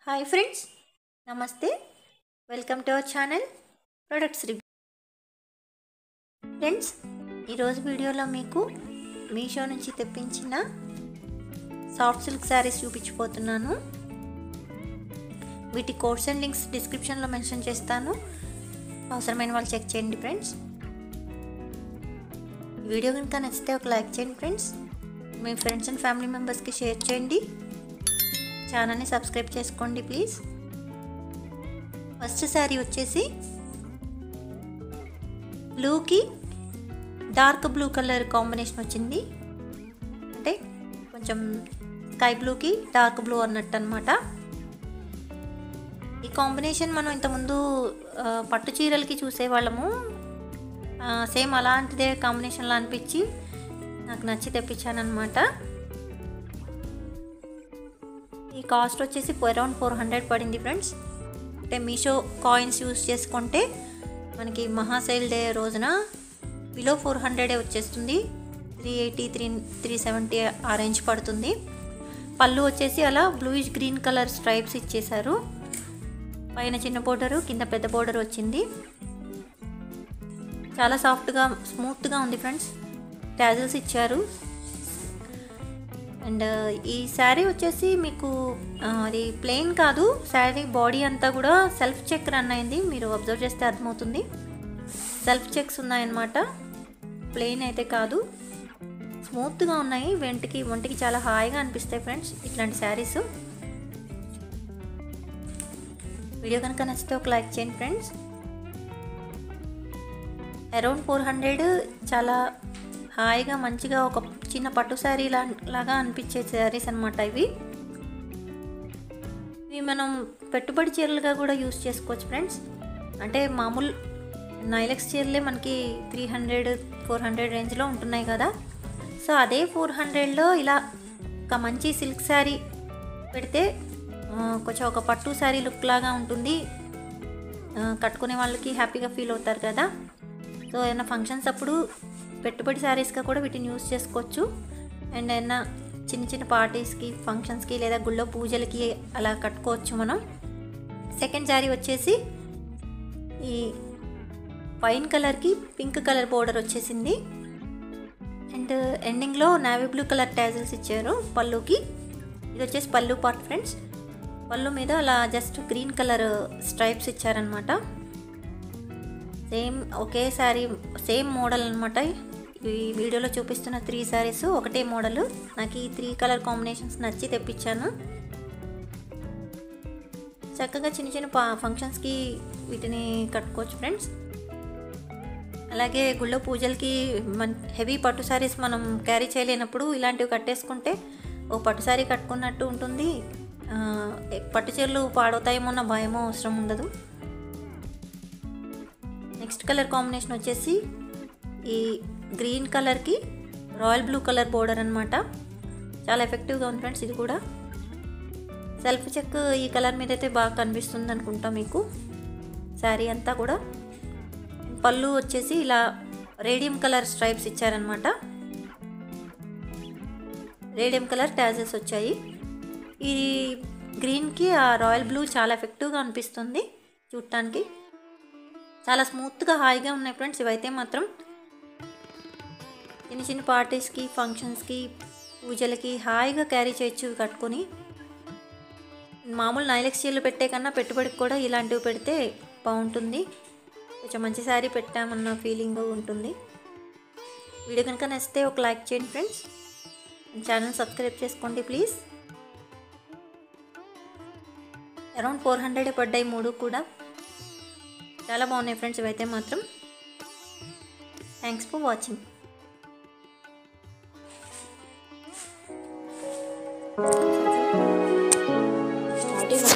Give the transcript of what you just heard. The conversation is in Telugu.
హాయ్ ఫ్రెండ్స్, నమస్తే. Welcome to our channel products review. Friends, ఈరోజు వీడియోలో మీకు మీషో నుంచి తెప్పించిన సాఫ్ట్ సిల్క్ శారీస్ చూపించిపోతున్నాను. వీటి కోడ్స్ అండ్ లింక్స్ డిస్క్రిప్షన్లో మెన్షన్ చేస్తాను. అవసరమైన వాళ్ళు చెక్ చేయండి ఫ్రెండ్స్. వీడియో కనుక నచ్చితే ఒక లైక్ చేయండి friends. Me friends and family మెంబర్స్కి షేర్ చేయండి. ఛానల్ని సబ్స్క్రైబ్ చేసుకోండి ప్లీజ్. ఫస్ట్ శారీ వచ్చేసి బ్లూకి డార్క్ బ్లూ కలర్ కాంబినేషన్ వచ్చింది. అంటే కొంచెం స్కై బ్లూకి డార్క్ బ్లూ అన్నట్టు అనమాట. ఈ కాంబినేషన్ మనం ఇంతకుముందు పట్టు చీరలకి చూసేవాళ్ళము. సేమ్ అలాంటిదే కాంబినేషన్లో అనిపించి నాకు నచ్చి తెప్పించాను అనమాట. ఈ కాస్ట్ వచ్చేసి అరౌండ్ 400 పడింది ఫ్రెండ్స్. అంటే మీషో కాయిన్స్ యూస్ చేసుకుంటే మనకి మహాసేల్ డే రోజున బిలో 400 వచ్చేస్తుంది. 380 370 ఆ రేంజ్ పడుతుంది. పళ్ళు వచ్చేసి అలా బ్లూయిష్ గ్రీన్ కలర్ స్ట్రైప్స్ ఇచ్చేశారు. పైన చిన్న బోర్డరు, కింద పెద్ద బోర్డర్ వచ్చింది. చాలా సాఫ్ట్గా స్మూత్గా ఉంది ఫ్రెండ్స్. టాజిల్స్ ఇచ్చారు. అండ్ ఈ శారీ వచ్చేసి మీకు అది ప్లెయిన్ కాదు, శారీ బాడీ అంతా కూడా సెల్ఫ్ చెక్ రన్ అయింది. మీరు అబ్జర్వ్ చేస్తే అర్థమవుతుంది. సెల్ఫ్ చెక్స్ ఉన్నాయన్నమాట. ప్లెయిన్ అయితే కాదు, స్మూత్గా ఉన్నాయి. ఒంటికి చాలా హాయిగా అనిపిస్తాయి ఫ్రెండ్స్ ఇట్లాంటి శారీస్. వీడియో కనుక నచ్చితే ఒక లైక్ చేయండి ఫ్రెండ్స్. అరౌండ్ 400 చాలా హాయిగా మంచిగా ఒక చిన్న పట్టు శారీ లాగా అనిపించే శారీస్ అనమాట ఇవి మనం పెట్టుబడి చీరలుగా కూడా యూస్ చేసుకోవచ్చు ఫ్రెండ్స్. అంటే మామూలు నైలెక్స్ చీరలే మనకి 300-400 రేంజ్లో ఉంటున్నాయి కదా. సో అదే 400లో ఇలా ఒక మంచి సిల్క్ శారీ పెడితే కొంచెం ఒక పట్టు శారీ లుక్ లాగా ఉంటుంది. కట్టుకునే వాళ్ళకి హ్యాపీగా ఫీల్ అవుతారు కదా. సో ఏమైనా ఫంక్షన్స్ అప్పుడు పెట్టుబడి శారీస్గా కూడా వీటిని యూస్ చేసుకోవచ్చు. అండ్ ఏమైనా చిన్న చిన్న పార్టీస్కి, ఫంక్షన్స్కి లేదా గుళ్ళో పూజలకి అలా కట్టుకోవచ్చు మనం. సెకండ్ శారీ వచ్చేసి ఈ వైన్ కలర్కి పింక్ కలర్ బోర్డర్ వచ్చేసింది. అండ్ ఎండింగ్లో నావీ బ్లూ కలర్ టాజిల్స్ ఇచ్చారు పళ్ళుకి. ఇది వచ్చేసి పళ్ళు పార్ట్ ఫ్రెండ్స్. పళ్ళు మీద అలా జస్ట్ గ్రీన్ కలర్ స్ట్రైప్స్ ఇచ్చారనమాట. సేమ్ ఒకే శారీ, సేమ్ మోడల్ అనమాట. ఈ వీడియోలో చూపిస్తున్న 3 శారీస్ ఒకటే మోడల్. నాకు ఈ 3 కలర్ కాంబినేషన్స్ నచ్చి తెప్పించాను. చక్కగా చిన్న చిన్న ఫంక్షన్స్కి వీటిని కట్టుకోవచ్చు ఫ్రెండ్స్. అలాగే గుళ్ళో పూజలకి హెవీ పట్టు శారీస్ మనం క్యారీ చేయలేనప్పుడు ఇలాంటివి కట్టేసుకుంటే ఓ పట్టు శారీ కట్టుకున్నట్టు ఉంటుంది. పట్టు చీరలు పాడవుతాయేమో అన్న భయమో అవసరం ఉండదు. నెక్స్ట్ కలర్ కాంబినేషన్ వచ్చేసి ఈ గ్రీన్ కలర్కి రాయల్ బ్లూ కలర్ బోర్డర్ అనమాట. చాలా ఎఫెక్టివ్గా ఉంది ఫ్రెండ్స్. ఇది కూడా సెల్ఫ్ చెక్ ఈ కలర్ మీద అయితే బాగా కనిపిస్తుంది అనుకుంటా మీకు శారీ అంతా కూడా. పళ్ళు వచ్చేసి ఇలా రేడియం కలర్ స్ట్రైప్స్ ఇచ్చారనమాట. రేడియం కలర్ టాజెస్ వచ్చాయి. ఈ గ్రీన్కి ఆ రాయల్ బ్లూ చాలా ఎఫెక్టివ్గా అనిపిస్తుంది చూడటానికి. చాలా స్మూత్గా హాయిగా ఉన్నాయి ఫ్రెండ్స్. ఇవైతే మాత్రం చిన్న చిన్న పార్టీస్కి, ఫంక్షన్స్కి, పూజలకి హాయిగా క్యారీ చేయొచ్చు కట్టుకొని. మామూలు నైలెక్స్ చీరలు పెట్టే కన్నా పెట్టుబడికి కూడా ఇలాంటివి పెడితే బాగుంటుంది. కొంచెం మంచి శారీ పెట్టామన్న ఫీలింగ్ ఉంటుంది. వీడియో కనుక నచ్చితే ఒక లైక్ చేయండి ఫ్రెండ్స్. ఛానల్ సబ్స్క్రైబ్ చేసుకోండి ప్లీజ్. అరౌండ్ 400 పడ్డాయి 3 కూడా. చాలా బాగున్నాయి ఫ్రెండ్స్ ఇవైతే మాత్రం. Thanks for watching. స్టార్టింగ్